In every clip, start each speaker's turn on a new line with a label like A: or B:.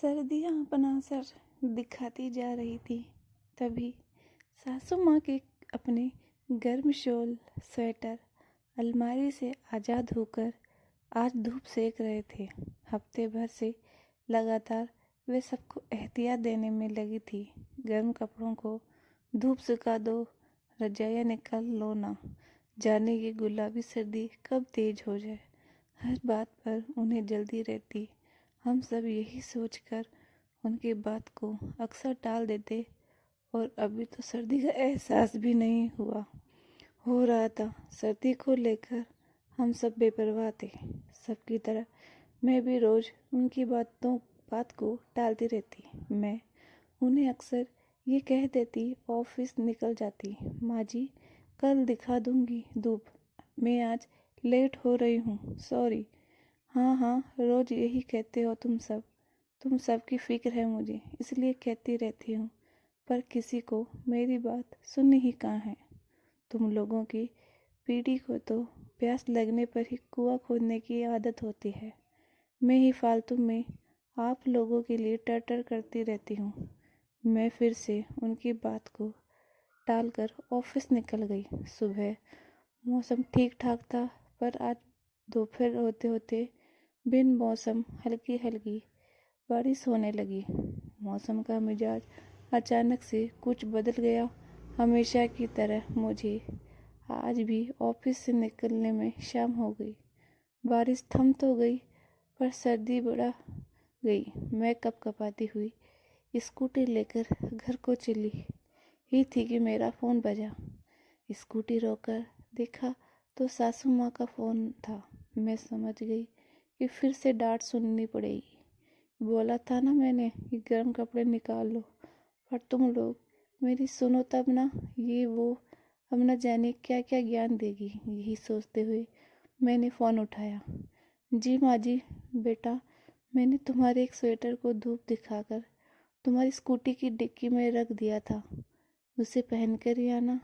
A: सर्दियाँ अपना असर दिखाती जा रही थी। तभी सासू माँ के अपने गर्म शॉल स्वेटर अलमारी से आज़ाद होकर आज धूप सेक रहे थे। हफ्ते भर से लगातार वे सबको एहतियात देने में लगी थी। गर्म कपड़ों को धूप सुखा दो, रजाइयाँ निकाल लो ना, जाने ये गुलाबी सर्दी कब तेज हो जाए। हर बात पर उन्हें जल्दी रहती। हम सब यही सोचकर उनकी बात को अक्सर टाल देते और अभी तो सर्दी का एहसास भी नहीं हो रहा था। सर्दी को लेकर हम सब बेपरवाह थे। सबकी तरह मैं भी रोज़ उनकी बात को टालती रहती। मैं उन्हें अक्सर ये कह देती, ऑफिस निकल जाती, माँ जी कल दिखा दूंगी धूप, मैं आज लेट हो रही हूँ, सॉरी। हाँ, रोज़ यही कहते हो तुम सब की फिक्र है मुझे, इसलिए कहती रहती हूँ, पर किसी को मेरी बात सुननी ही कहाँ है। तुम लोगों की पीढ़ी को तो प्यास लगने पर ही कुआं खोदने की आदत होती है। मैं ही फालतू में आप लोगों के लिए टर करती रहती हूँ। मैं फिर से उनकी बात को टालकर ऑफिस निकल गई। सुबह मौसम ठीक ठाक था, पर आज दोपहर होते होते बिन मौसम हल्की हल्की बारिश होने लगी। मौसम का मिजाज अचानक से कुछ बदल गया। हमेशा की तरह मुझे आज भी ऑफिस से निकलने में शाम हो गई। बारिश थम तो गई, पर सर्दी बढ़ा गई। मैं कपकपाती हुई स्कूटी लेकर घर को चली ही थी कि मेरा फ़ोन बजा। स्कूटी रोककर देखा तो सासू माँ का फ़ोन था। मैं समझ गई कि फिर से डांट सुननी पड़ेगी। बोला था ना मैंने कि गर्म कपड़े निकाल लो, पर तुम लोग मेरी सुनो तब ना। ये वो अब न जाने क्या क्या ज्ञान देगी। यही सोचते हुए मैंने फ़ोन उठाया। जी माँ जी, बेटा मैंने तुम्हारे एक स्वेटर को धूप दिखाकर तुम्हारी स्कूटी की डिक्की में रख दिया था, उसे पहनकर ही आना,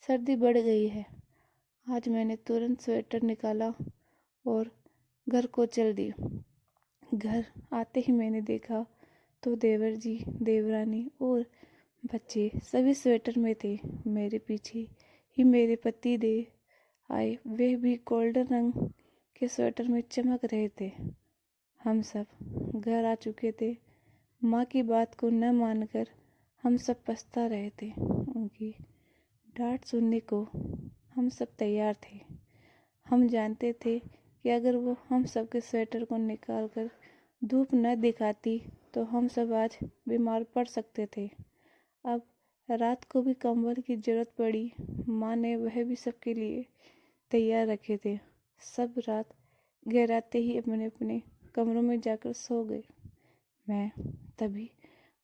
A: सर्दी बढ़ गई है। आज मैंने तुरंत स्वेटर निकाला और घर को चल दी। घर आते ही मैंने देखा तो देवर जी, देवरानी और बच्चे सभी स्वेटर में थे। मेरे पीछे ही मेरे पति देव आए, वे भी गोल्डन रंग के स्वेटर में चमक रहे थे। हम सब घर आ चुके थे। माँ की बात को न मानकर हम सब पछता रहे थे। उनकी डांट सुनने को हम सब तैयार थे। हम जानते थे कि अगर वो हम सब के स्वेटर को निकाल कर धूप न दिखाती तो हम सब आज बीमार पड़ सकते थे। अब रात को भी कंबल की जरूरत पड़ी। माँ ने वह भी सबके लिए तैयार रखे थे। सब रात गहराते ही अपने अपने कमरों में जाकर सो गए। मैं तभी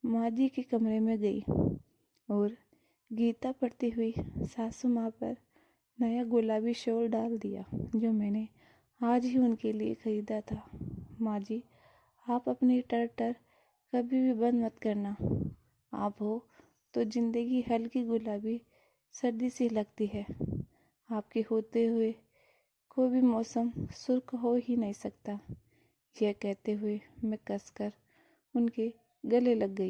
A: माँ जी के कमरे में गई और गीता पढ़ती हुई सासू माँ पर नया गुलाबी शॉल डाल दिया, जो मैंने आज ही उनके लिए खरीदा था। माँ जी, आप अपनी टर कभी भी बंद मत करना। आप हो तो जिंदगी हल्की गुलाबी सर्दी सी लगती है। आपके होते हुए कोई भी मौसम सुर्ख हो ही नहीं सकता। यह कहते हुए मैं कसकर उनके गले लग गई।